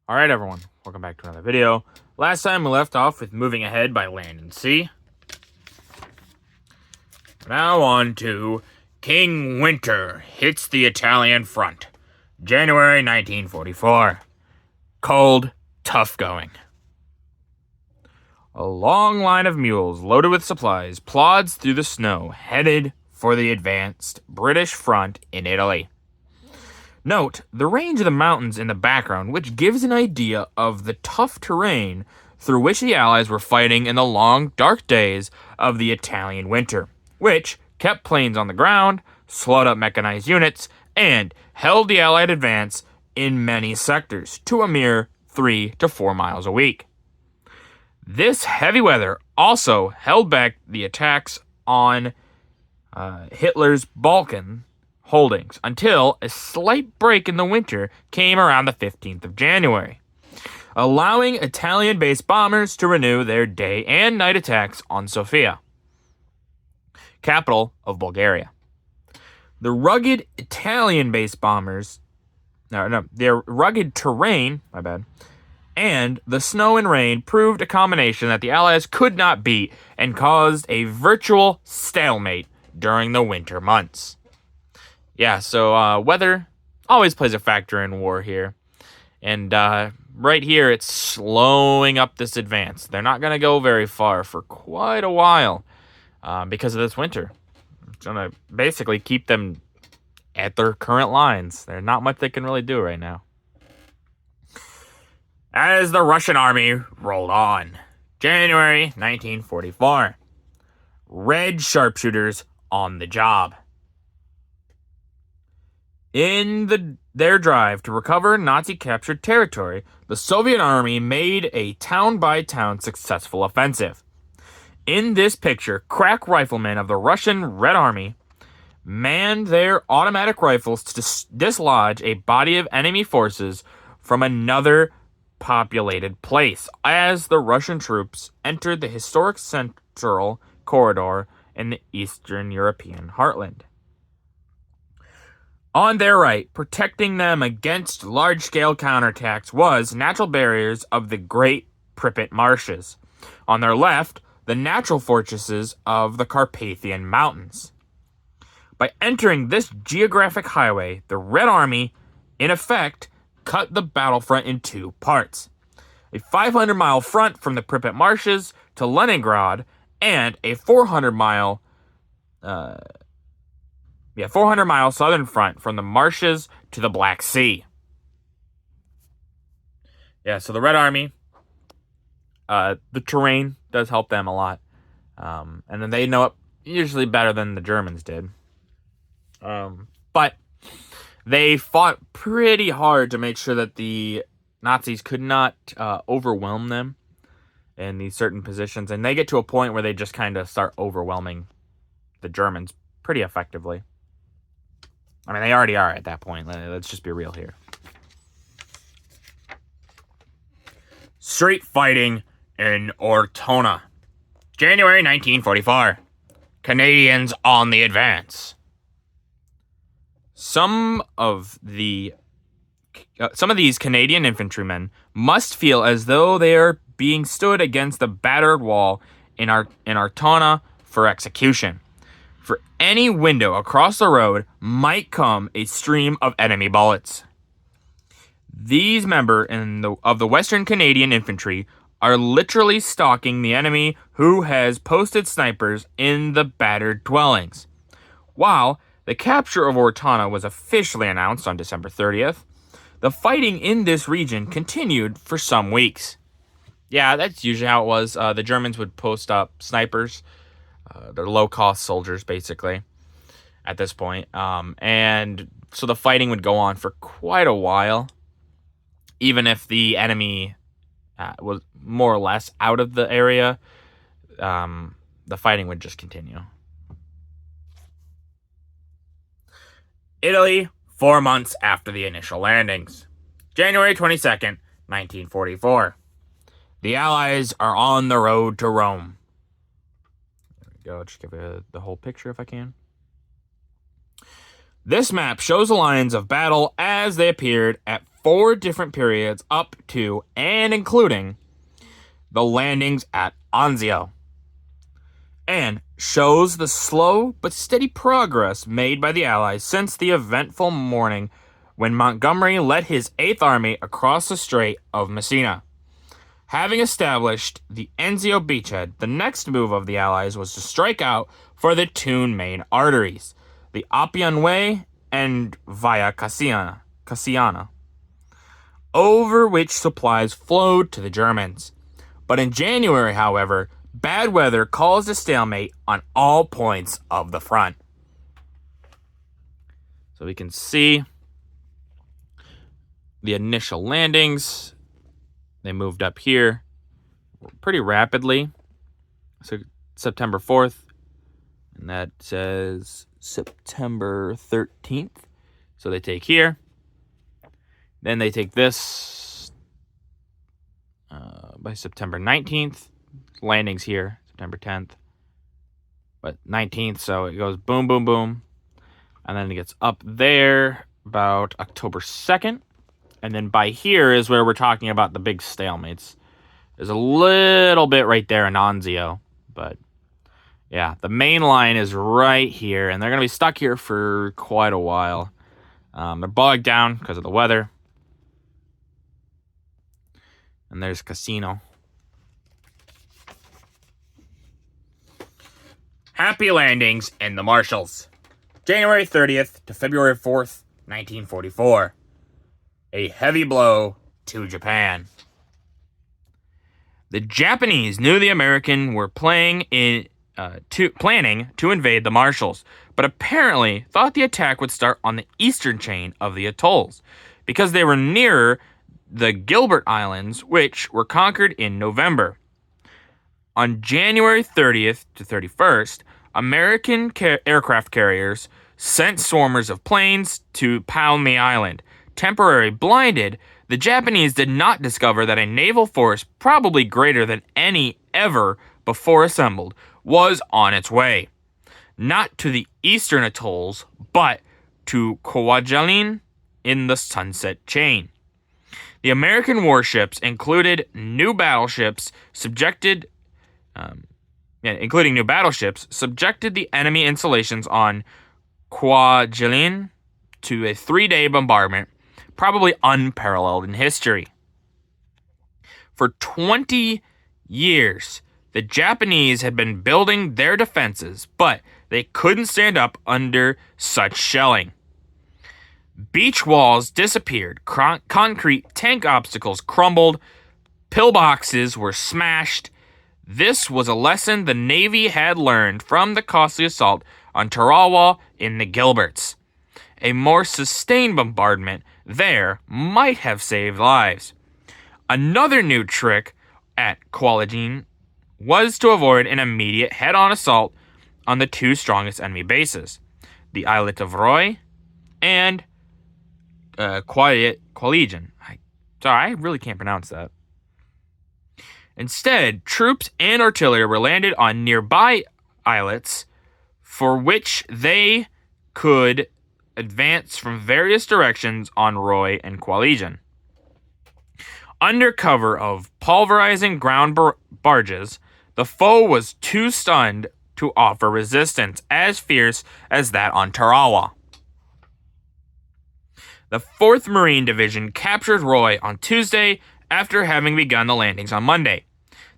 Alright everyone, welcome back to another video. Last time we left off with moving ahead by land and sea. Now on to King Winter hits the Italian front. January 1944. Cold, tough going. A long line of mules loaded with supplies plods through the snow, headed for the advanced British front in Italy. Note the range of the mountains in the background, which gives an idea of the tough terrain through which the Allies were fighting in the long, dark days of the Italian winter, which kept planes on the ground, slowed up mechanized units, and held the Allied advance in many sectors to a mere 3 to 4 miles a week. This heavy weather also held back the attacks on Hitler's Balkan holdings until a slight break in the winter came around the 15th of January, allowing Italian-based bombers to renew their day and night attacks on Sofia, capital of Bulgaria. The rugged Italian-based bombers, their rugged terrain, and the snow and rain proved a combination that the Allies could not beat and caused a virtual stalemate during the winter months. Yeah, so weather always plays a factor in war here. And right here, it's slowing up this advance. They're not going to go very far for quite a while because of this winter. It's going to basically keep them at their current lines. There's not much they can really do right now. As the Russian army rolled on, January 1944. Red sharpshooters on the job. In their drive to recover Nazi-captured territory, the Soviet army made a town-by-town successful offensive. In this picture, crack riflemen of the Russian Red Army manned their automatic rifles to dislodge a body of enemy forces from another populated place as the Russian troops entered the historic Central Corridor in the Eastern European heartland. On their right, protecting them against large-scale counterattacks was natural barriers of the Great Pripyat Marshes. On their left, the natural fortresses of the Carpathian Mountains. By entering this geographic highway, the Red Army, in effect, cut the battlefront in two parts. A 500-mile front from the Pripyat Marshes to Leningrad, and a 400-mile southern front from the marshes to the Black Sea. Yeah, so the Red Army, the terrain does help them a lot. And then they know it usually better than the Germans did. But they fought pretty hard to make sure that the Nazis could not overwhelm them in these certain positions. And they get to a point where they just kind of start overwhelming the Germans pretty effectively. I mean, they already are at that point. Let's just be real here. Street fighting in Ortona. January 1944. Canadians on the advance. Some of these Canadian infantrymen must feel as though they are being stood against the battered wall in Ortona for execution. For any window across the road might come a stream of enemy bullets. These members of the Western Canadian Infantry are literally stalking the enemy who has posted snipers in the battered dwellings. While the capture of Ortona was officially announced on December 30th, the fighting in this region continued for some weeks. Yeah, that's usually how it was. The Germans would post up snipers. They're low-cost soldiers, basically, at this point. And so the fighting would go on for quite a while, even if the enemy was more or less out of the area. The fighting would just continue. Italy, 4 months after the initial landings. January 22nd, 1944. The Allies are on the road to Rome. Go, just give the whole picture if I can. This map shows the lines of battle as they appeared at 4 different periods up to and including the landings at Anzio, and shows the slow but steady progress made by the Allies since the eventful morning when Montgomery led his 8th Army across the Strait of Messina. Having established the Anzio beachhead, the next move of the Allies was to strike out for the 2 main arteries, the Appian Way and Via Cassiana, over which supplies flowed to the Germans. But in January, however, bad weather caused a stalemate on all points of the front. So we can see the initial landings. They moved up here pretty rapidly. So September 4th, and that says September 13th. So they take here. Then they take this by September 19th. Landings here, September 10th. But 19th, so it goes boom, boom, boom. And then it gets up there about October 2nd. And then by here is where we're talking about the big stalemates. There's a little bit right there in Anzio. But yeah, the main line is right here. And they're going to be stuck here for quite a while. They're bogged down because of the weather. And there's Cassino. Happy landings in the Marshalls. January 30th to February 4th, 1944. A heavy blow to Japan. The Japanese knew the Americans were planning to invade the Marshalls, but apparently thought the attack would start on the eastern chain of the atolls, because they were nearer the Gilbert Islands, which were conquered in November. On January 30th to 31st, American aircraft carriers sent swarmers of planes to pound the island. Temporarily blinded, the Japanese did not discover that a naval force, probably greater than any ever before assembled, was on its way. Not to the eastern atolls, but to Kwajalein in the Sunset Chain. The American warships included new battleships subjected the enemy installations on Kwajalein to a 3-day bombardment, probably unparalleled in history. For 20 years, the Japanese had been building their defenses, but they couldn't stand up under such shelling. Beach walls disappeared, concrete tank obstacles crumbled, pillboxes were smashed. This was a lesson the Navy had learned from the costly assault on Tarawa in the Gilberts. A more sustained bombardment there might have saved lives. Another new trick at Kwajalein was to avoid an immediate head-on assault on the 2 strongest enemy bases, the Islet of Roy and Kwajalein. I really can't pronounce that. Instead, troops and artillery were landed on nearby islets for which they could advance from various directions on Roy and Kwajalein. Under cover of pulverizing ground barges, the foe was too stunned to offer resistance as fierce as that on Tarawa. The 4th Marine Division captured Roy on Tuesday after having begun the landings on Monday.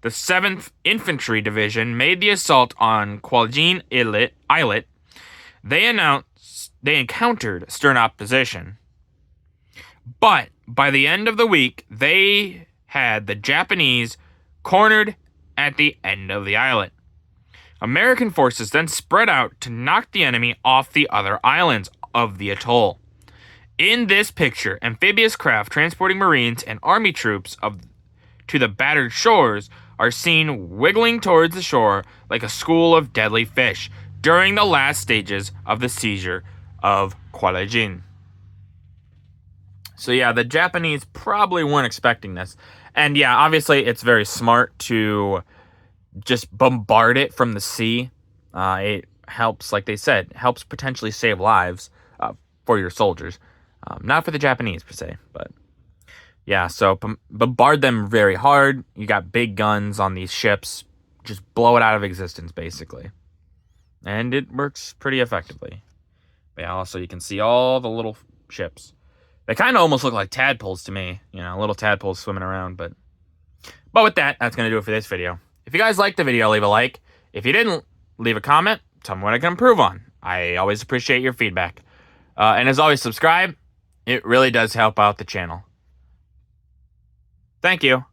The 7th Infantry Division made the assault on Kwajalein Islet. They encountered stern opposition. But by the end of the week, they had the Japanese cornered at the end of the islet. American forces then spread out to knock the enemy off the other islands of the atoll. In this picture, amphibious craft transporting Marines and Army troops to the battered shores are seen wiggling towards the shore like a school of deadly fish during the last stages of the seizure of Kwajalein. So yeah, the Japanese probably weren't expecting this. And yeah, obviously it's very smart to just bombard it from the sea. It helps, like they said, helps potentially save lives for your soldiers. Not for the Japanese per se, but Yeah, so bombard them very hard. You got big guns on these ships. Just blow it out of existence, basically. And it works pretty effectively. But yeah, also you can see all the little ships. They kind of almost look like tadpoles to me. You know, little tadpoles swimming around. But with that, that's going to do it for this video. If you guys liked the video, leave a like. If you didn't, leave a comment. Tell me what I can improve on. I always appreciate your feedback. And as always, subscribe. It really does help out the channel. Thank you.